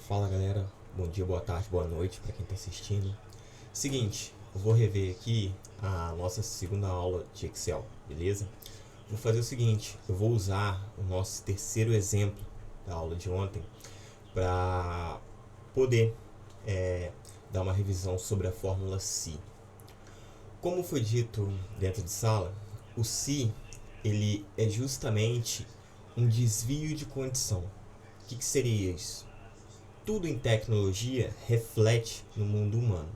Fala galera, bom dia, boa tarde, boa noite para quem está assistindo. Seguinte, eu vou rever aqui a nossa segunda aula de Excel, beleza? Vou fazer o seguinte, eu vou usar o nosso terceiro exemplo da aula de ontem para poder dar uma revisão sobre a fórmula SI. Como foi dito dentro de sala, o SI ele é justamente um desvio de condição. O que seria isso? Tudo em tecnologia reflete no mundo humano.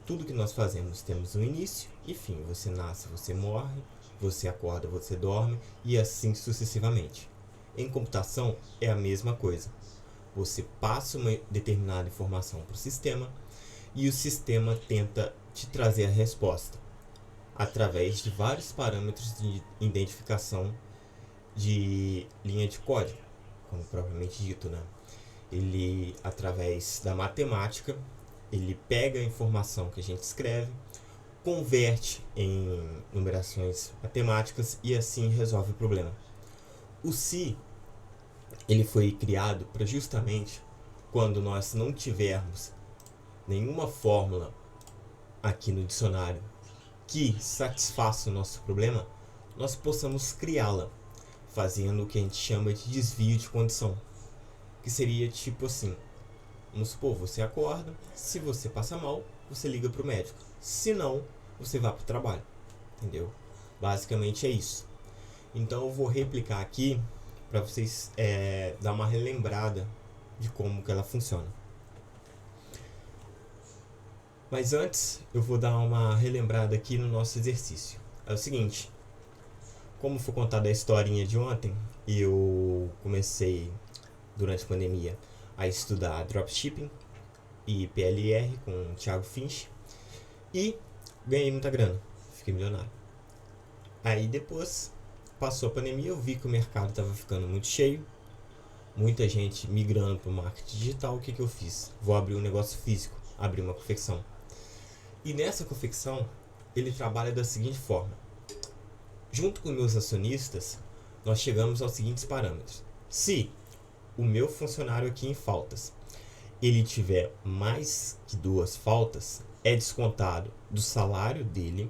Tudo que nós fazemos temos um início e fim. Você nasce, você morre, você acorda, você dorme e assim sucessivamente. Em computação é a mesma coisa. Você passa uma determinada informação para o sistema e o sistema tenta te trazer a resposta através de vários parâmetros de identificação de linha de código, como propriamente dito, né? Ele, através da matemática, ele pega a informação que a gente escreve, converte em numerações matemáticas e assim resolve o problema. O SI ele foi criado para justamente quando nós não tivermos nenhuma fórmula aqui no dicionário que satisfaça o nosso problema, nós possamos criá-la, fazendo o que a gente chama de desvio de condição. Que seria tipo assim, vamos supor, você acorda, se você passa mal, você liga para o médico, se não, você vai para o trabalho, entendeu? Basicamente é isso. Então eu vou replicar aqui para vocês dar uma relembrada de como que ela funciona. Mas antes, eu vou dar uma relembrada aqui no nosso exercício. É o seguinte, como foi contada a historinha de ontem, eu comecei durante a pandemia a estudar dropshipping e PLR com o Thiago Finch e ganhei muita grana, fiquei milionário. Aí depois passou a pandemia, eu vi que o mercado estava ficando muito cheio, muita gente migrando para o marketing digital. O que eu fiz? Vou abrir um negócio físico, abrir uma confecção. E nessa confecção ele trabalha da seguinte forma: junto com meus acionistas, nós chegamos aos seguintes parâmetros. Se o meu funcionário aqui em faltas, ele tiver mais que 2 faltas, é descontado do salário dele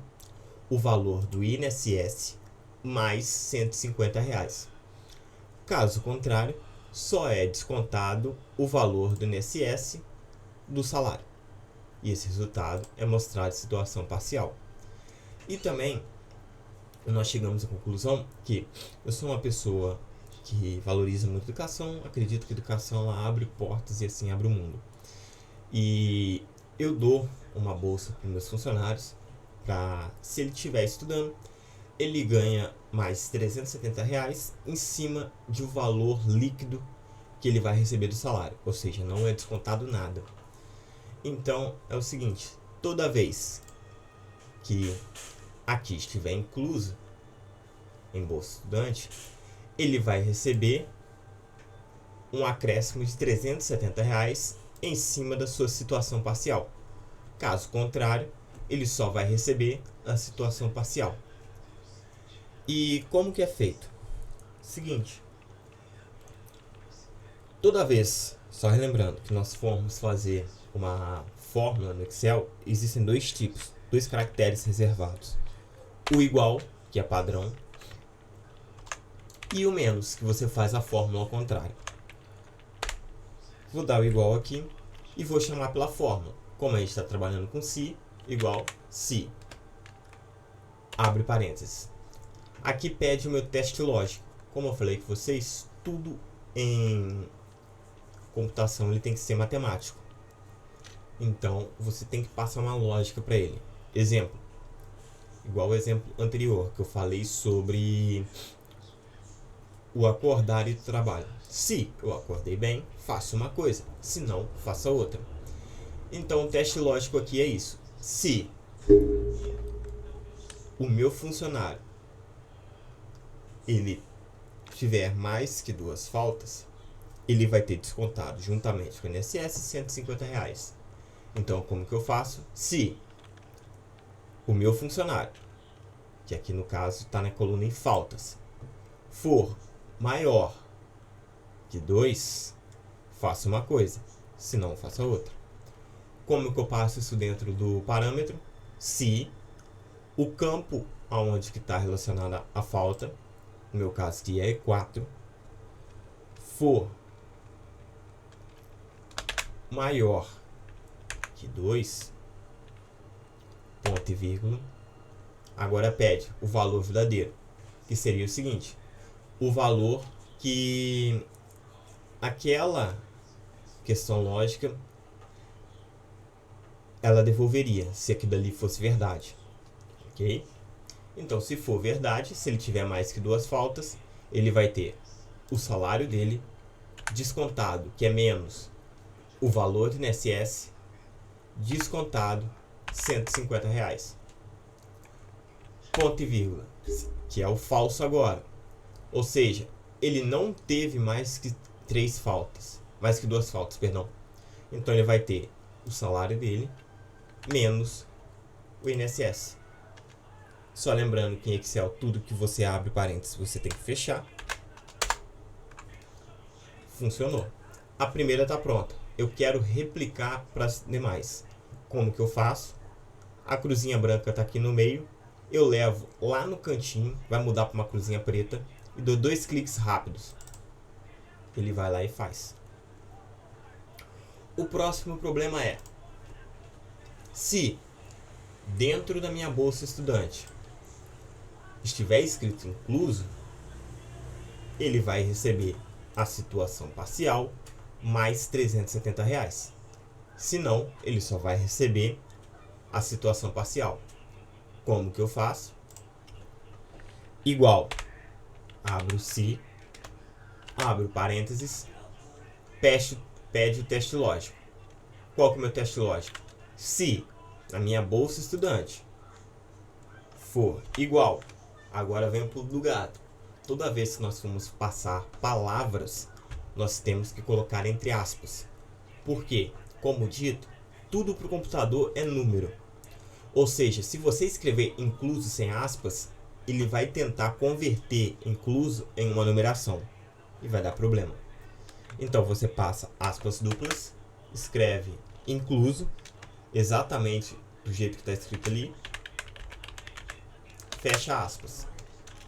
o valor do INSS mais R$ 150. Caso contrário, só é descontado o valor do INSS do salário. E esse resultado é mostrado em situação parcial. E também nós chegamos à conclusão que eu sou uma pessoa que valoriza muito a educação, acredito que a educação ela abre portas e assim abre o mundo. E eu dou uma bolsa para os meus funcionários, para se ele estiver estudando, ele ganha mais R$ 370 em cima de um valor líquido que ele vai receber do salário, ou seja, não é descontado nada. Então é o seguinte, toda vez que aqui estiver incluso em bolsa estudante, ele vai receber um acréscimo de R$ 370 em cima da sua situação parcial. Caso contrário, ele só vai receber a situação parcial. E como que é feito? Seguinte, toda vez, só relembrando que nós formos fazer uma fórmula no Excel, existem 2 tipos, 2 caracteres reservados. O igual, que é padrão, e o menos, que você faz a fórmula ao contrário. Vou dar o igual aqui e vou chamar pela fórmula. Como a gente está trabalhando com SI, igual SI. Abre parênteses. Aqui pede o meu teste lógico. Como eu falei com vocês, tudo em computação ele tem que ser matemático. Então você tem que passar uma lógica para ele. Exemplo. Igual o exemplo anterior que eu falei sobre o acordar e o trabalho. Se eu acordei bem, faço uma coisa, se não, faça outra. Então o teste lógico aqui é isso. Se o meu funcionário ele tiver mais que 2 faltas, ele vai ter descontado juntamente com o INSS R$ 150. Então como que eu faço? Se o meu funcionário, que aqui no caso está na coluna em faltas, for maior que 2, faça uma coisa, se não, faça outra. Como que eu passo isso dentro do parâmetro? Se o campo aonde que está relacionada a falta, no meu caso que é E4, for maior que 2, ponto e vírgula, agora pede o valor verdadeiro, que seria o seguinte, o valor que aquela questão lógica ela devolveria, se aquilo ali fosse verdade, ok? Então, se for verdade, se ele tiver mais que 2 faltas, ele vai ter o salário dele descontado, que é menos o valor do INSS, descontado R$ 150. Ponto e vírgula, que é o falso agora. Ou seja, ele não teve mais que 2 faltas, perdão. Então ele vai ter o salário dele menos o INSS. Só lembrando que em Excel, tudo que você abre parênteses, você tem que fechar. Funcionou. A primeira está pronta. Eu quero replicar para as demais. Como que eu faço? A cruzinha branca está aqui no meio. Eu levo lá no cantinho, vai mudar para uma cruzinha preta e dou 2 cliques rápidos. Ele vai lá e faz. O próximo problema é, se dentro da minha bolsa estudante estiver escrito incluso, ele vai receber a situação parcial mais R$ 370. Se não, ele só vai receber a situação parcial. Como que eu faço? Igual, abro se, abro parênteses, pede o teste lógico. Qual que é o meu teste lógico? Se a minha bolsa estudante for igual, agora vem o pulo do gato. Toda vez que nós formos passar palavras, nós temos que colocar entre aspas. Por quê? Como dito, tudo para o computador é número. Ou seja, se você escrever incluso sem aspas, ele vai tentar converter incluso em uma numeração. E vai dar problema. Então você passa aspas duplas, escreve incluso, exatamente do jeito que está escrito ali, fecha aspas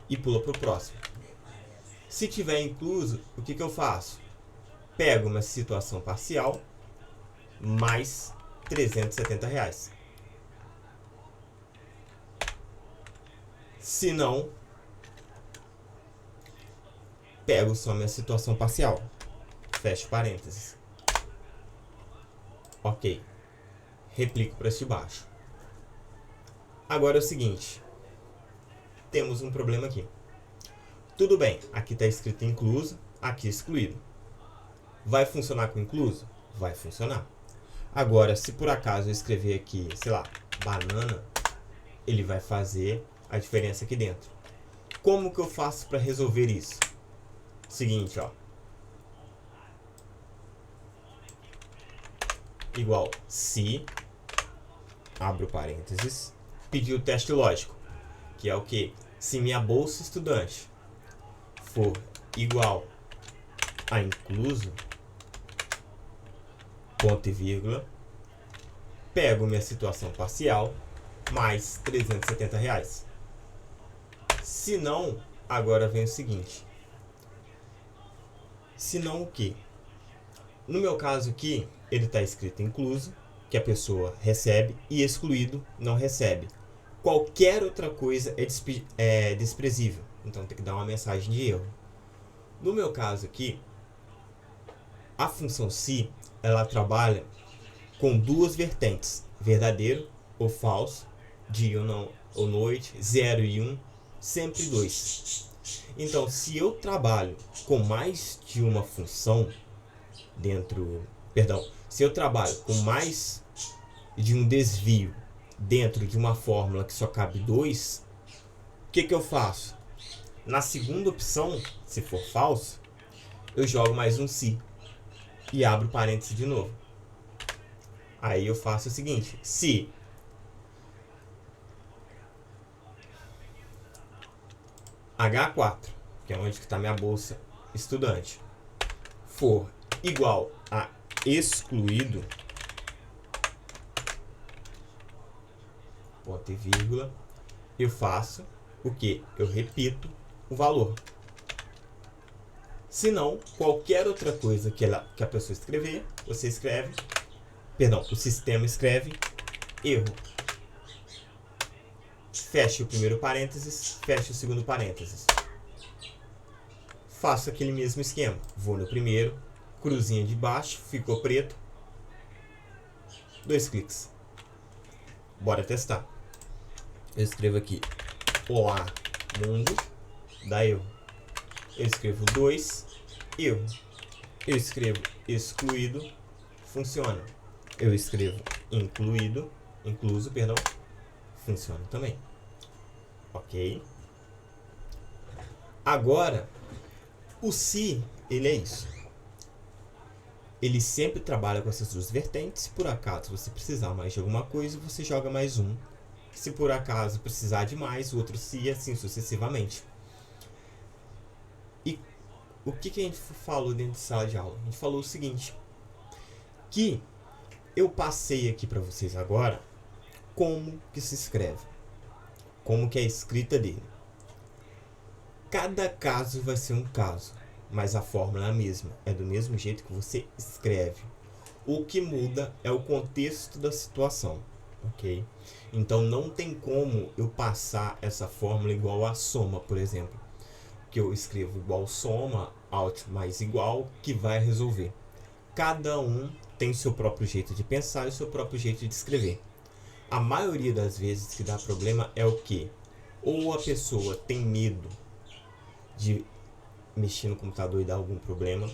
e pula para o próximo. Se tiver incluso, o que eu faço? Pego uma situação parcial mais R$ 370. Se não, pego só minha situação parcial, fecho parênteses. Ok, replico para este baixo. Agora é o seguinte, temos um problema aqui. Tudo bem, aqui está escrito incluso, aqui excluído. Vai funcionar com incluso? Vai funcionar. Agora, se por acaso eu escrever aqui, sei lá, banana, ele vai fazer a diferença aqui dentro. Como que eu faço para resolver isso? Seguinte, ó. Igual, se, abro parênteses, pedir o teste lógico, que é o que? Se minha bolsa estudante for igual a incluso, ponto e vírgula, pego minha situação parcial mais R$ 370. Se não, agora vem o seguinte. Se não o que? No meu caso aqui, ele está escrito incluso, que a pessoa recebe, e excluído, não recebe. Qualquer outra coisa é desprezível. Então tem que dar uma mensagem de erro. No meu caso aqui, a função se, ela trabalha com 2 vertentes, verdadeiro ou falso, dia ou não, ou noite, 0 e 1, sempre 2. Então, se eu trabalho com mais de uma função se eu trabalho com mais de um desvio dentro de uma fórmula que só cabe 2, o que eu faço? Na segunda opção, se for falso, eu jogo mais um se e abro parênteses de novo. Aí eu faço o seguinte, se H4, que é onde está minha bolsa estudante, for igual a excluído, ponto e vírgula, eu faço o que? Eu repito o valor. Se não, qualquer outra coisa que a pessoa escrever, você escreve, perdão, o sistema escreve erro. Feche o primeiro parênteses, feche o segundo parênteses. Faço aquele mesmo esquema. Vou no primeiro, cruzinha de baixo, ficou preto. 2 cliques. Bora testar. Eu escrevo aqui, olá, mundo, dá erro. Eu escrevo 2, erro. Eu escrevo excluído, funciona. Eu escrevo incluso, perdão, funciona também. Ok? Agora, o se, ele é isso. Ele sempre trabalha com essas duas vertentes. Se por acaso você precisar mais de alguma coisa, você joga mais um. Se por acaso precisar de mais, o outro se, e assim sucessivamente. E o que a gente falou dentro de sala de aula? A gente falou o seguinte, que eu passei aqui para vocês agora como que se escreve, como que é a escrita dele. Cada caso vai ser um caso, mas a fórmula é a mesma, é do mesmo jeito que você escreve. O que muda é o contexto da situação, ok? Então não tem como eu passar essa fórmula igual a soma, por exemplo, que eu escrevo igual soma, alt mais igual, que vai resolver. Cada um tem o seu próprio jeito de pensar e o seu próprio jeito de escrever. A maioria das vezes que dá problema é o que? Ou a pessoa tem medo de mexer no computador e dar algum problema,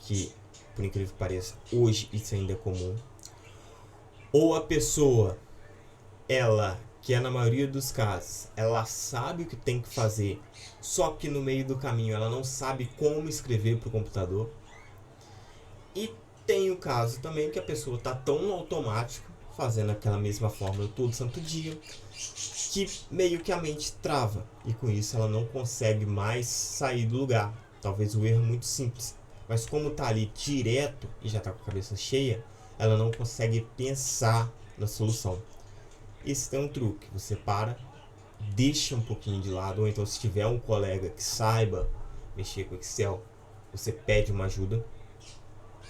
que por incrível que pareça, hoje isso ainda é comum. Ou a pessoa, ela, que é na maioria dos casos, ela sabe o que tem que fazer, só que no meio do caminho ela não sabe como escrever para o computador. E tem o caso também que a pessoa está tão no automático, fazendo aquela mesma fórmula todo santo dia, que meio que a mente trava. E com isso ela não consegue mais sair do lugar. Talvez o erro é muito simples. Mas como está ali direto e já está com a cabeça cheia, ela não consegue pensar na solução. Esse é um truque. Você para, deixa um pouquinho de lado, ou então se tiver um colega que saiba mexer com Excel, você pede uma ajuda,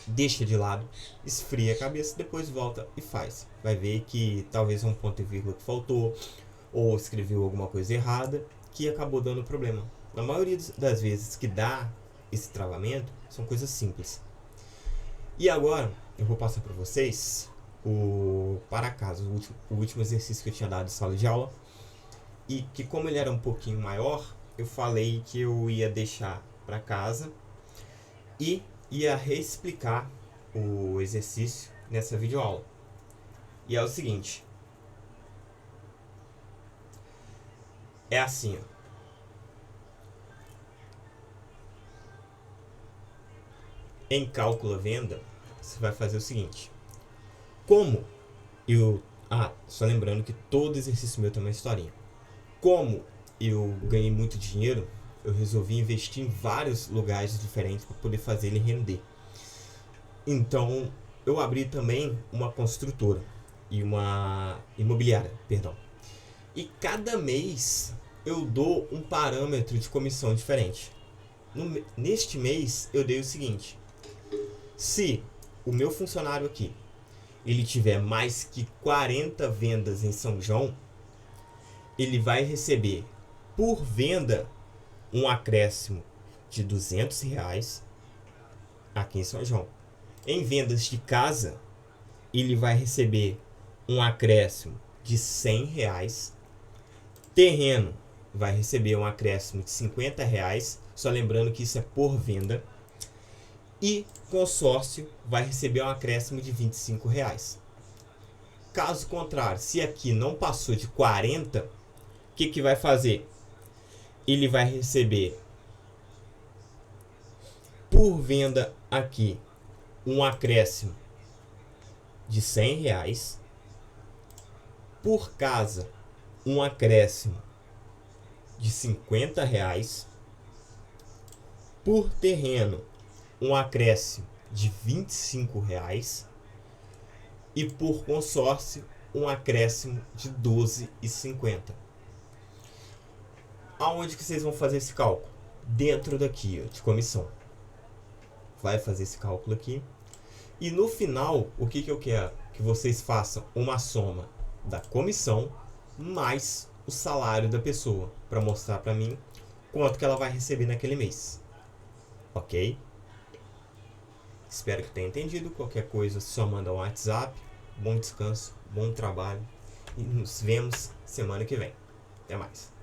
deixa de lado, esfria a cabeça, depois volta e faz. Vai ver que talvez um ponto e vírgula que faltou, ou escreveu alguma coisa errada, que acabou dando problema. Na maioria das vezes que dá esse travamento, são coisas simples. E agora, eu vou passar para vocês o para casa, o último exercício que eu tinha dado em sala de aula, e que como ele era um pouquinho maior, eu falei que eu ia deixar para casa e ia reexplicar o exercício nessa videoaula. E é o seguinte, é assim, ó. Em cálculo à venda, você vai fazer o seguinte. Como eu... só lembrando que todo exercício meu tem uma historinha. Como eu ganhei muito dinheiro, eu resolvi investir em vários lugares diferentes para poder fazer ele render. Então, eu abri também uma construtora e uma imobiliária, perdão. E cada mês eu dou um parâmetro de comissão diferente. Neste mês, eu dei o seguinte. Se o meu funcionário aqui, ele tiver mais que 40 vendas em São João, ele vai receber por venda um acréscimo de R$200 aqui em São João. Em vendas de casa, ele vai receber um acréscimo de R$100. Terreno vai receber um acréscimo de R$50, só lembrando que isso é por venda. E consórcio vai receber um acréscimo de R$25. Caso contrário, se aqui não passou de 40, o que vai fazer? Ele vai receber por venda aqui um acréscimo de R$100. Por casa, um acréscimo de R$50. Por terreno, um acréscimo de R$ 25 e por consórcio um acréscimo de R$ 12,50. Aonde que vocês vão fazer esse cálculo? Dentro daqui, ó, de comissão. Vai fazer esse cálculo aqui. E no final, o que eu quero? Que vocês façam uma soma da comissão mais o salário da pessoa, para mostrar para mim quanto que ela vai receber naquele mês. Ok? Espero que tenha entendido. Qualquer coisa, só manda um WhatsApp. Bom descanso, bom trabalho e nos vemos semana que vem. Até mais.